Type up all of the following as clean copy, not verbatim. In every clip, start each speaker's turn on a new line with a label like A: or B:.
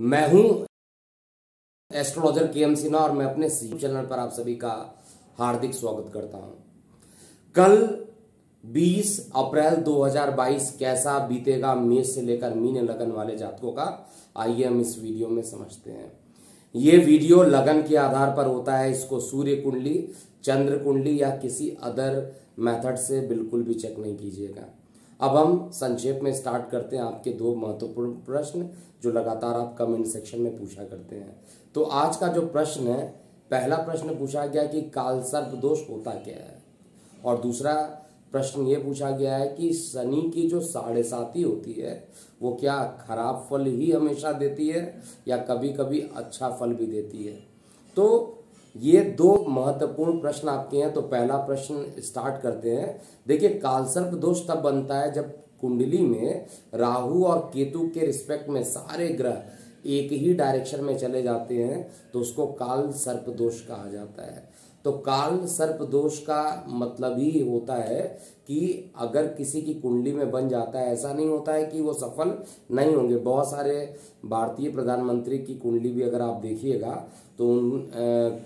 A: मैं हूं astrologer KM. Sinha और मैं अपने यूट्यूब चैनल पर आप सभी का हार्दिक स्वागत करता हूं। कल 20 अप्रैल 2022 कैसा बीतेगा मेष से लेकर मीन लगन वाले जातकों का, आइए हम इस वीडियो में समझते हैं। ये वीडियो लगन के आधार पर होता है, इसको सूर्य कुंडली, चंद्र कुंडली या किसी अदर मेथड से बिल्कुल भी चेक नहीं कीजिएगा। अब हम संक्षेप में स्टार्ट करते हैं आपके दो महत्वपूर्ण प्रश्न जो लगातार आप कमेंट सेक्शन में पूछा करते हैं। तो आज का जो प्रश्न है, पहला प्रश्न पूछा गया कि कालसर्प दोष होता क्या है, और दूसरा प्रश्न ये पूछा गया है कि शनि की जो 7.5 होती है वो क्या खराब फल ही हमेशा देती है या कभी कभी अच्छा फल भी देती है। तो ये दो महत्वपूर्ण प्रश्न आपके हैं। तो पहला प्रश्न स्टार्ट करते हैं। देखिए, कालसर्प दोष तब बनता है जब कुंडली में राहु और केतु के रिस्पेक्ट में सारे ग्रह एक ही डायरेक्शन में चले जाते हैं, तो उसको काल सर्प दोष कहा जाता है। तो काल सर्प दोष का मतलब ही होता है कि अगर किसी की कुंडली में बन जाता है, ऐसा नहीं होता है कि वो सफल नहीं होंगे। बहुत सारे भारतीय प्रधानमंत्री की कुंडली भी अगर आप देखिएगा तो उन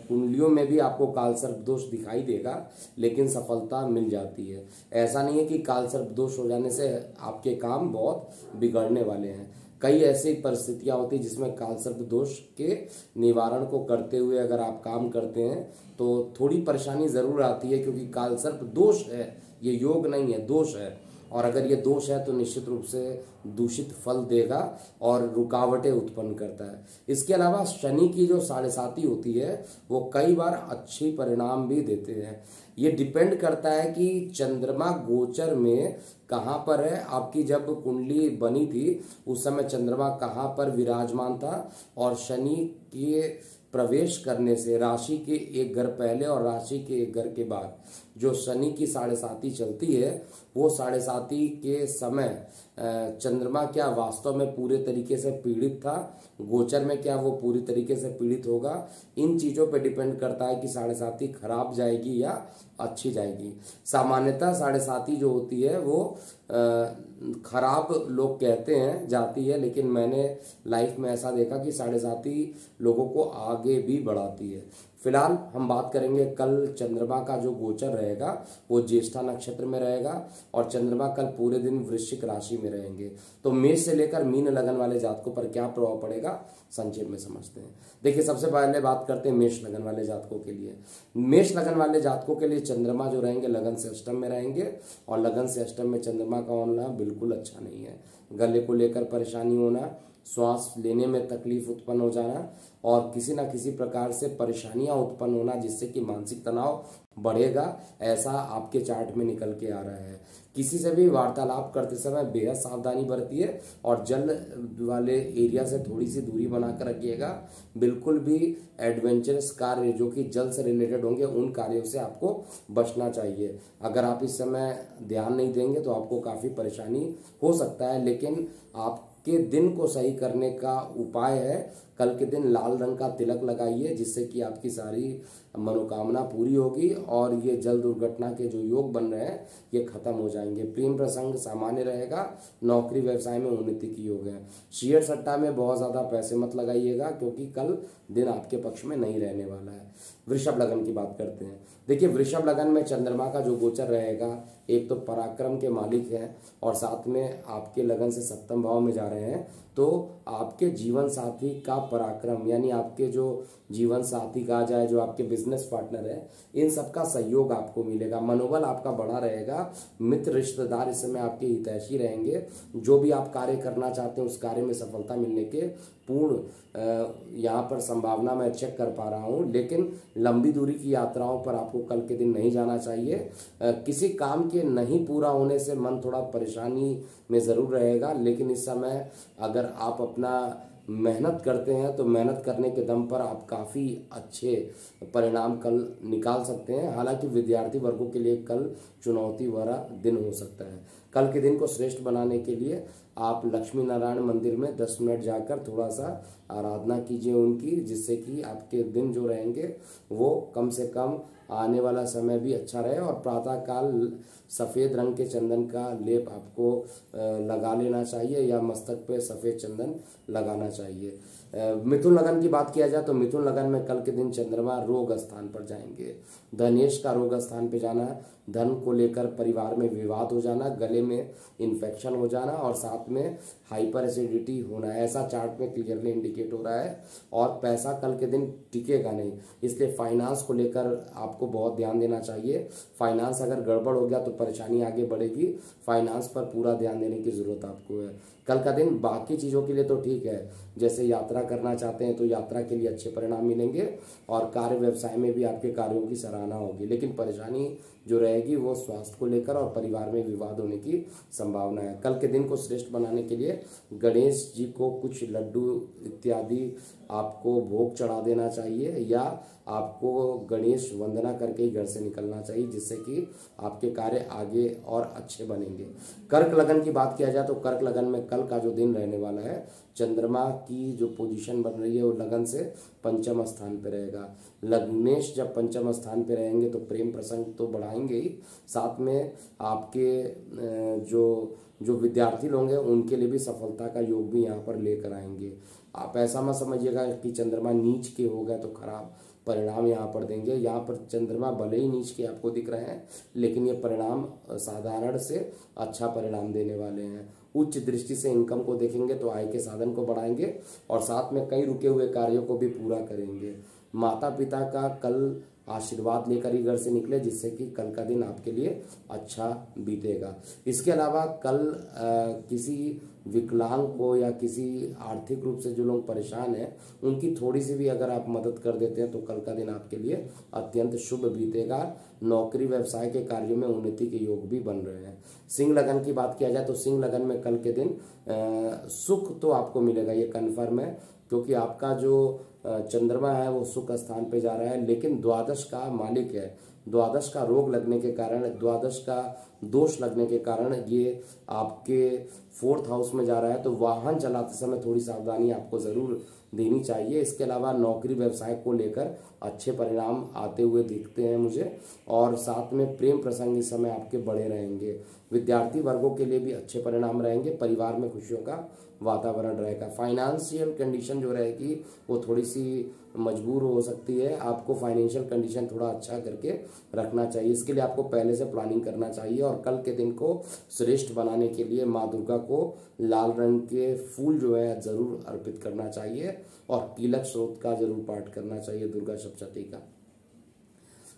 A: कुंडलियों में भी आपको काल सर्प दोष दिखाई देगा, लेकिन सफलता मिल जाती है। ऐसा नहीं है कि काल सर्प दोष हो जाने से आपके काम बहुत बिगड़ने वाले हैं। कई ऐसी परिस्थितियां होती जिसमें कालसर्प दोष के निवारण को करते हुए अगर आप काम करते हैं तो थोड़ी परेशानी जरूर आती है, क्योंकि कालसर्प दोष है, ये योग नहीं है, दोष है। और अगर ये दोष है तो निश्चित रूप से दूषित फल देगा और रुकावटें उत्पन्न करता है। इसके अलावा शनि की जो 7.5 होती है वो कई बार अच्छी परिणाम भी देते हैं। ये डिपेंड करता है कि चंद्रमा गोचर में कहाँ पर है। आपकी जब कुंडली बनी थी उस समय चंद्रमा कहाँ पर विराजमान था, और शनि के प्रवेश करने से राशि के एक घर पहले और राशि के एक घर के बाद जो शनि की 7.5 चलती है, वो 7.5 के समय चंद्रमा क्या वास्तव में पूरे तरीके से पीड़ित था, गोचर में क्या वो पूरी तरीके से पीड़ित होगा। इन चीजों पे डिपेंड करता है कि 7.5 खराब जाएगी या अच्छी जाएगी। सामान्यतः 7.5 जो होती है वो खराब लोग कहते हैं जाती है, लेकिन मैंने लाइफ में ऐसा देखा कि 7.5 लोगों को आगे भी बढ़ाती है। फिलहाल हम बात करेंगे कल चंद्रमा का जो गोचर रहेगा वो ज्येष्ठा नक्षत्र में रहेगा, और चंद्रमा कल पूरे दिन वृश्चिक राशि में रहेंगे। तो मेष से लेकर मीन लगन वाले जातकों पर क्या प्रभाव पड़ेगा, संक्षेप में समझते हैं। देखिए, सबसे पहले बात करते हैं मेष लगन वाले जातकों के लिए। मेष लगन वाले जातकों के लिए चंद्रमा जो रहेंगे लगन से अष्टम में रहेंगे, और लगन से अष्टम में चंद्रमा का होना बिल्कुल अच्छा नहीं है। गले को लेकर परेशानी होना, श्वास लेने में तकलीफ उत्पन्न हो जाना, और किसी न किसी प्रकार से परेशानियां उत्पन्न होना जिससे कि मानसिक तनाव बढ़ेगा, ऐसा आपके चार्ट में निकल के आ रहा है। किसी से भी वार्तालाप करते समय बेहद सावधानी बरतिए, और जल वाले एरिया से थोड़ी सी दूरी बनाकर रखिएगा। बिल्कुल भी एडवेंचरस कार्य जो कि जल से रिलेटेड होंगे उन कार्यों से आपको बचना चाहिए। अगर आप इस समय ध्यान नहीं देंगे तो आपको काफी परेशानी हो सकता है, लेकिन आपके दिन को सही करने का उपाय है कल के दिन लाल रंग का तिलक लगाइए, जिससे कि आपकी सारी मनोकामना पूरी होगी और ये जल दुर्घटना के जो योग बन रहे हैं ये खत्म हो जाएंगे। प्रेम प्रसंग सामान्य रहेगा, नौकरी व्यवसाय में उन्नति की योग है। शेयर सट्टा में बहुत ज्यादा पैसे मत लगाइएगा, क्योंकि कल दिन आपके पक्ष में नहीं रहने वाला है। वृषभ लगन की बात करते हैं। देखिए, वृषभ लगन में चंद्रमा का जो गोचर रहेगा, एक तो पराक्रम के मालिक हैं और साथ में आपके लगन से सप्तम भाव में जा रहे हैं। तो आपके जीवन साथी का पराक्रम, यानी आपके जो जीवन साथी कहा जाए, जो आपके बिजनेस पार्टनर है, इन सबका सहयोग आपको मिलेगा। मनोबल आपका बढ़ा रहेगा। मित्र रिश्तेदार इस समय आपके हितैषी रहेंगे। जो भी आप कार्य करना चाहते हैं उस कार्य में सफलता मिलने के पूर्ण यहाँ पर संभावना मैं चेक कर पा रहा हूँ। लेकिन लंबी दूरी की यात्राओं पर आपको कल के दिन नहीं जाना चाहिए। किसी काम के नहीं पूरा होने से मन थोड़ा परेशानी में जरूर रहेगा, लेकिन इस समय अगर आप अपना मेहनत करते हैं तो मेहनत करने के दम पर आप काफ़ी अच्छे परिणाम कल निकाल सकते हैं। हालांकि विद्यार्थी वर्गों के लिए कल चुनौती भरा दिन हो सकता है। कल के दिन को श्रेष्ठ बनाने के लिए आप लक्ष्मी नारायण मंदिर में 10 मिनट जाकर थोड़ा सा आराधना कीजिए उनकी, जिससे कि आपके दिन जो रहेंगे वो कम से कम आने वाला समय भी अच्छा रहे। और प्रातःकाल सफ़ेद रंग के चंदन का लेप आपको लगा लेना चाहिए या मस्तक पे सफ़ेद चंदन लगाना चाहिए। मिथुन लगन की बात किया जाए तो मिथुन लगन में कल के दिन चंद्रमा रोग स्थान पर जाएंगे। धनेश का रोग स्थान पे जाना, धन को लेकर परिवार में विवाद हो जाना, गले में इन्फेक्शन हो जाना और साथ में हाइपर एसिडिटी होना, ऐसा चार्ट में क्लियरली इंडिकेट हो रहा है। और पैसा कल के दिन टिकेगा नहीं, इसलिए फाइनेंस को लेकर आपको बहुत ध्यान देना चाहिए। फाइनेंस अगर गड़बड़ हो गया तो परेशानी आगे बढ़ेगी। फाइनेंस पर पूरा ध्यान देने की जरूरत आपको है। कल का दिन बाकी चीज़ों के लिए तो ठीक है, जैसे यात्रा करना चाहते हैं तो यात्रा के लिए अच्छे परिणाम मिलेंगे और कार्य व्यवसाय में भी आपके कार्यों की सराहना होगी। लेकिन परेशानी जो रहेगी वो स्वास्थ्य को लेकर और परिवार में विवाद होने की संभावना है। कल के दिन को श्रेष्ठ बनाने के लिए गणेश जी को कुछ लड्डू इत्यादि आपको भोग चढ़ा देना चाहिए या आपको गणेश वंदना करके ही घर से निकलना चाहिए, जिससे कि आपके कार्य आगे और अच्छे बनेंगे। कर्क लगन की बात किया जाए तो कर्क लगन में कल का जो दिन रहने वाला है, चंद्रमा की जो पोजीशन बन रही है वो लगन से पंचम स्थान पे रहेगा। लग्नेश जब पंचम स्थान पे रहेंगे तो प्रेम प्रसंग तो बढ़ाएंगे ही, साथ में आपके जो विद्यार्थी लोग हैं उनके लिए भी सफलता का योग भी यहाँ पर लेकर आएंगे। आप ऐसा मत समझिएगा कि चंद्रमा नीच के हो गए तो खराब परिणाम यहाँ पर देंगे। यहाँ पर चंद्रमा भले ही नीच के आपको दिख रहे हैं, लेकिन ये परिणाम साधारण से अच्छा परिणाम देने वाले हैं। उच्च दृष्टि से इनकम को देखेंगे तो आय के साधन को बढ़ाएंगे और साथ में कई रुके हुए कार्यों को भी पूरा करेंगे। माता पिता का कल आशीर्वाद लेकर ही घर से निकले, जिससे कि कल का दिन आपके लिए अच्छा बीतेगा। इसके अलावा कल किसी विकलांग को या किसी आर्थिक रूप से जो लोग परेशान हैं उनकी थोड़ी सी भी अगर आप मदद कर देते हैं तो कल का दिन आपके लिए अत्यंत शुभ बीतेगा। नौकरी व्यवसाय के कार्यों में उन्नति के योग भी बन रहे हैं। सिंह लगन की बात किया जाए तो सिंह लगन में कल के दिन सुख तो आपको मिलेगा, ये कन्फर्म है, क्योंकि आपका जो चंद्रमा है वो सुख स्थान पे जा रहा है, लेकिन द्वादश का मालिक है। द्वादश का रोग लगने के कारण, द्वादश का दोष लगने के कारण ये आपके 4th हाउस में जा रहा है, तो वाहन चलाते समय थोड़ी सावधानी आपको जरूर देनी चाहिए। इसके अलावा नौकरी व्यवसाय को लेकर अच्छे परिणाम आते हुए दिखते हैं मुझे, और साथ में प्रेम प्रसंग इस समय आपके बढ़े रहेंगे। विद्यार्थी वर्गों के लिए भी अच्छे परिणाम रहेंगे। परिवार में खुशियों का वातावरण रहेगा। फाइनेंशियल कंडीशन जो रहेगी वो थोड़ी सी मजबूर हो सकती है। आपको फाइनेंशियल कंडीशन थोड़ा अच्छा करके रखना चाहिए, इसके लिए आपको पहले से प्लानिंग करना चाहिए। और कल के दिन को श्रेष्ठ बनाने के लिए माँ दुर्गा को लाल रंग के फूल जो है जरूर अर्पित करना चाहिए और कीलक स्रोत का जरूर पाठ करना चाहिए, दुर्गा सप्तशती का।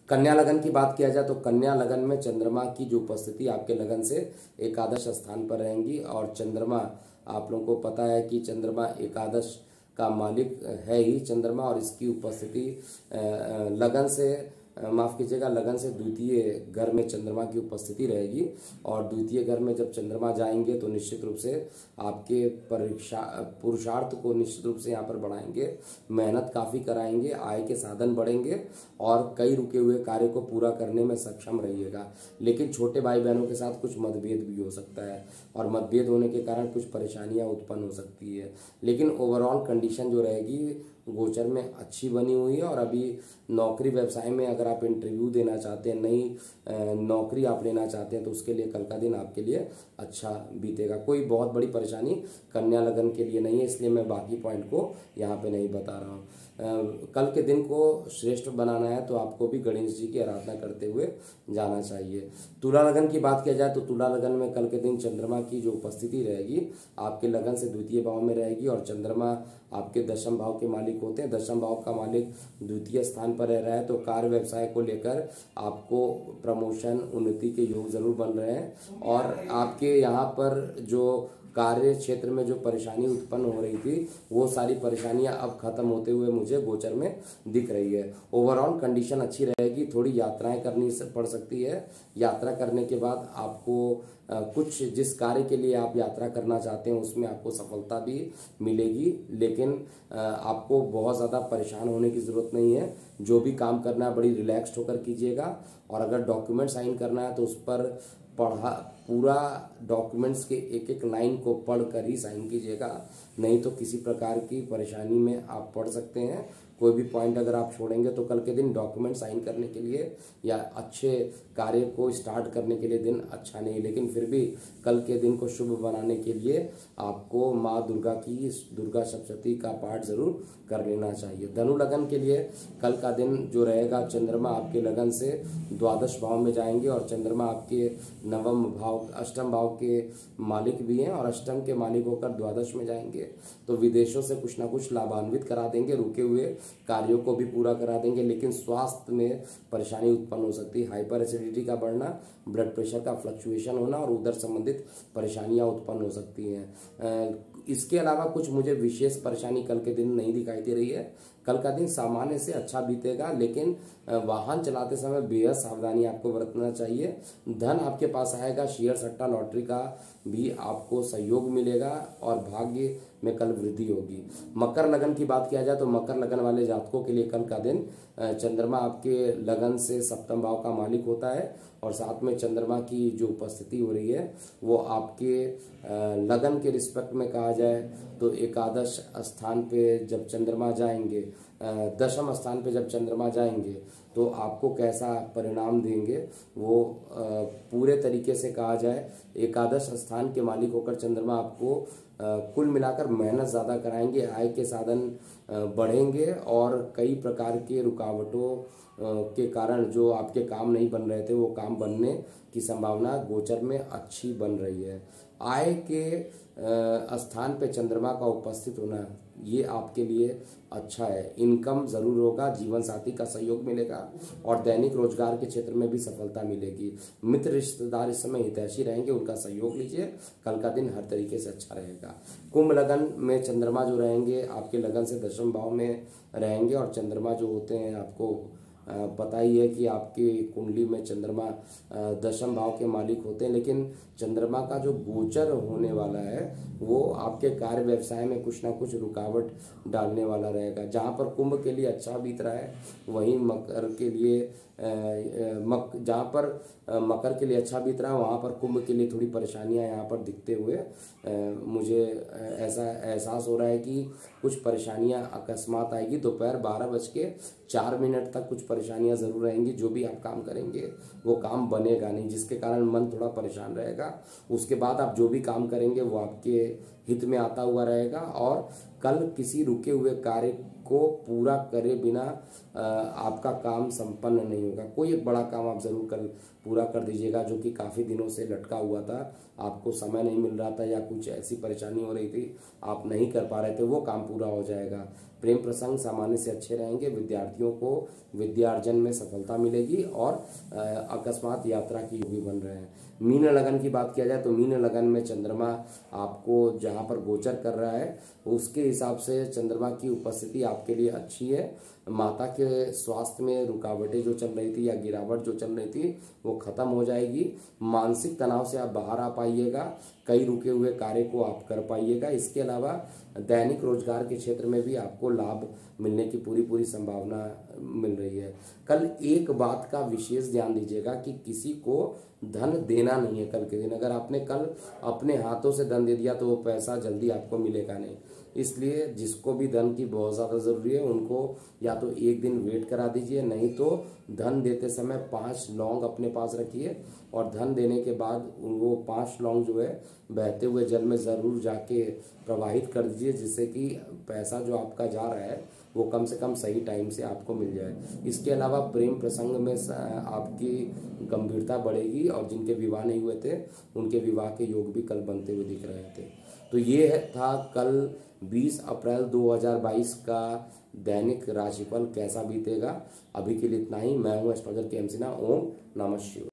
A: कन्या लगन की बात किया जाए तो कन्या लगन में चंद्रमा की जो उपस्थिति आपके लगन से एकादश स्थान पर रहेंगी, और चंद्रमा, आप लोगों को पता है कि चंद्रमा एकादश का मालिक है ही चंद्रमा, और इसकी उपस्थिति लगन से माफ कीजिएगा लगन से द्वितीय घर में चंद्रमा की उपस्थिति रहेगी। और द्वितीय घर में जब चंद्रमा जाएंगे तो निश्चित रूप से आपके पुरुषार्थ को निश्चित रूप से यहाँ पर बढ़ाएंगे, मेहनत काफ़ी कराएंगे, आय के साधन बढ़ेंगे और कई रुके हुए कार्य को पूरा करने में सक्षम रहिएगा। लेकिन छोटे भाई बहनों के साथ कुछ मतभेद भी हो सकता है और मतभेद होने के कारण कुछ परेशानियाँ उत्पन्न हो सकती है। लेकिन ओवरऑल कंडीशन जो रहेगी गोचर में अच्छी बनी हुई है। और अभी नौकरी व्यवसाय में अगर आप इंटरव्यू देना चाहते हैं, नई नौकरी आप लेना चाहते हैं, तो उसके लिए कल का दिन आपके लिए अच्छा बीतेगा। कोई बहुत बड़ी परेशानी कन्या लगन के लिए नहीं है, इसलिए मैं बाकी पॉइंट को यहाँ पे नहीं बता रहा हूँ। कल के दिन को श्रेष्ठ बनाना है तो आपको भी गणेश जी की आराधना करते हुए जाना चाहिए। तुला लगन की बात किया जाए तो तुला लगन में कल के दिन चंद्रमा की जो उपस्थिति रहेगी आपके लगन से द्वितीय भाव में रहेगी, और चंद्रमा आपके दशम भाव के मालिक होते हैं। दशम भाव का मालिक द्वितीय स्थान पर रह रहा है, तो कार्य व्यवसाय को लेकर आपको प्रमोशन उन्नति के योग जरूर बन रहे हैं। और आपके यहाँ पर जो कार्य क्षेत्र में जो परेशानी उत्पन्न हो रही थी वो सारी परेशानियां अब खत्म होते हुए मुझे गोचर में दिख रही है। ओवरऑल कंडीशन अच्छी रहेगी। थोड़ी यात्राएं करनी पड़ सकती है। यात्रा करने के बाद आपको कुछ जिस कार्य के लिए आप यात्रा करना चाहते हैं उसमें आपको सफलता भी मिलेगी, लेकिन आपको बहुत ज़्यादा परेशान होने की ज़रूरत नहीं है। जो भी काम करना है बड़ी रिलैक्स्ड होकर कीजिएगा, और अगर डॉक्यूमेंट साइन करना है तो उस पर पूरा डॉक्यूमेंट्स के एक एक लाइन को पढ़ कर ही साइन कीजिएगा, नहीं तो किसी प्रकार की परेशानी में आप पड़ सकते हैं। कोई भी पॉइंट अगर आप छोड़ेंगे तो कल के दिन डॉक्यूमेंट साइन करने के लिए या अच्छे कार्य को स्टार्ट करने के लिए दिन अच्छा नहीं। लेकिन फिर भी कल के दिन को शुभ बनाने के लिए आपको माँ दुर्गा की दुर्गा सप्तशती का पाठ जरूर कर लेना चाहिए। धनु लगन के लिए कल का दिन जो रहेगा, चंद्रमा आपके लगन से द्वादश भाव में जाएंगे और चंद्रमा आपके नवम भाव अष्टम भाव के मालिक भी हैं और अष्टम के मालिक होकर द्वादश में जाएंगे। तो विदेशों से कुछ ना कुछ लाभान्वित करा देंगे, रुके हुए कार्यों को भी पूरा करा देंगे। लेकिन स्वास्थ्य में परेशानी उत्पन्न हो सकती है, हाइपर एसिडिटी का बढ़ना, ब्लड प्रेशर का फ्लक्चुएशन होना और उधर संबंधित परेशानियां उत्पन्न हो सकती हैं। इसके अलावा कुछ मुझे विशेष परेशानी कल के दिन नहीं दिखाई दे रही है। कल का दिन सामान्य से अच्छा बीतेगा, लेकिन वाहन चलाते समय बेहद सावधानी आपको बरतना चाहिए। धन आपके पास आएगा, शेयर सट्टा लॉटरी का भी आपको सहयोग मिलेगा और भाग्य में कल वृद्धि होगी। मकर लगन की बात किया जाए तो मकर लगन वाले जातकों के लिए कल का दिन चंद्रमा आपके लगन से सप्तम भाव का मालिक होता है और साथ में चंद्रमा की जो उपस्थिति हो रही है वो आपके लगन के रिस्पेक्ट में कहा जाए तो एकादश स्थान पे जब चंद्रमा जाएंगे, दशम स्थान पे जब चंद्रमा जाएंगे तो आपको कैसा परिणाम देंगे वो पूरे तरीके से कहा जाए। एकादश स्थान के मालिक होकर चंद्रमा आपको कुल मिलाकर मेहनत ज़्यादा कराएंगे, आय के साधन बढ़ेंगे और कई प्रकार के रुकावटों के कारण जो आपके काम नहीं बन रहे थे वो काम बनने की संभावना गोचर में अच्छी बन रही है। आय के स्थान पे चंद्रमा का उपस्थित होना ये आपके लिए अच्छा है। इनकम जरूर होगा, जीवन साथी का सहयोग मिलेगा और दैनिक रोजगार के क्षेत्र में भी सफलता मिलेगी। मित्र रिश्तेदार इस समय हितैषी रहेंगे, उनका सहयोग लीजिए। कल का दिन हर तरीके से अच्छा रहेगा। कुंभ लगन में चंद्रमा जो रहेंगे आपके लगन से दशम भाव में रहेंगे और चंद्रमा जो होते हैं आपको पता ही है कि आपकी कुंडली में चंद्रमा दशम भाव के मालिक होते हैं। लेकिन चंद्रमा का जो गोचर होने वाला है वो आपके कार्य व्यवसाय में कुछ ना कुछ रुकावट डालने वाला रहेगा। जहाँ पर कुंभ के लिए अच्छा बीत रहा है वहीं मकर के लिए जहाँ पर मकर के लिए अच्छा बीत रहा है वहाँ पर कुंभ के लिए थोड़ी परेशानियाँ यहाँ पर दिखते हुए मुझे ऐसा एहसास हो रहा है कि कुछ परेशानियाँ अकस्मात आएगी। दोपहर 12:04 तक कुछ परेशानियाँ ज़रूर रहेंगी। जो भी आप काम करेंगे वो काम बनेगा नहीं, जिसके कारण मन थोड़ा परेशान रहेगा। उसके बाद आप जो भी काम करेंगे वो आपके हित में आता हुआ रहेगा और कल किसी रुके हुए कार्य को पूरा करे बिना आपका काम संपन्न नहीं होगा। कोई एक बड़ा काम आप जरूर कल पूरा कर दीजिएगा जो कि काफ़ी दिनों से लटका हुआ था, आपको समय नहीं मिल रहा था या कुछ ऐसी परेशानी हो रही थी आप नहीं कर पा रहे थे, वो काम पूरा हो जाएगा। प्रेम प्रसंग सामान्य से अच्छे रहेंगे, विद्यार्थियों को विद्यार्जन में सफलता मिलेगी और अकस्मात यात्रा की योगी बन रहे हैं। मीन लगन की बात किया जाए तो मीन लगन में चंद्रमा आपको जहां पर गोचर कर रहा है उसके हिसाब से चंद्रमा की उपस्थिति आपके लिए अच्छी है। माता के स्वास्थ्य में रुकावटें जो चल रही थी या गिरावट जो चल रही थी वो खत्म हो जाएगी। मानसिक तनाव से आप बाहर आ पाइएगा, कई रुके हुए कार्य को आप कर पाइएगा। इसके अलावा दैनिक रोजगार के क्षेत्र में भी आपको लाभ मिलने की पूरी संभावना मिल रही है। कल एक बात का विशेष ध्यान दीजिएगा कि किसी को धन देना नहीं है कल के दिन। अगर आपने कल अपने हाथों से धन दे दिया तो वो पैसा जल्दी आपको मिलेगा नहीं। इसलिए जिसको भी धन की बहुत ज़्यादा ज़रूरी है उनको या तो एक दिन वेट करा दीजिए, नहीं तो धन देते समय 5 लौंग अपने पास रखिए और धन देने के बाद वो 5 लौंग जो है बहते हुए जल में ज़रूर जाके प्रवाहित कर दीजिए, जिससे कि पैसा जो आपका जा रहा है वो कम से कम सही टाइम से आपको मिल जाए। इसके अलावा प्रेम प्रसंग में आपकी गंभीरता बढ़ेगी और जिनके विवाह नहीं हुए थे उनके विवाह के योग भी कल बनते हुए दिख रहे थे। तो ये था कल 20 अप्रैल 2022 का दैनिक राशिफल कैसा बीतेगा। अभी के लिए इतना ही। मैं हूँ एस्ट्रोलॉजर के एम सिन्हा। ओम नमः शिवाय।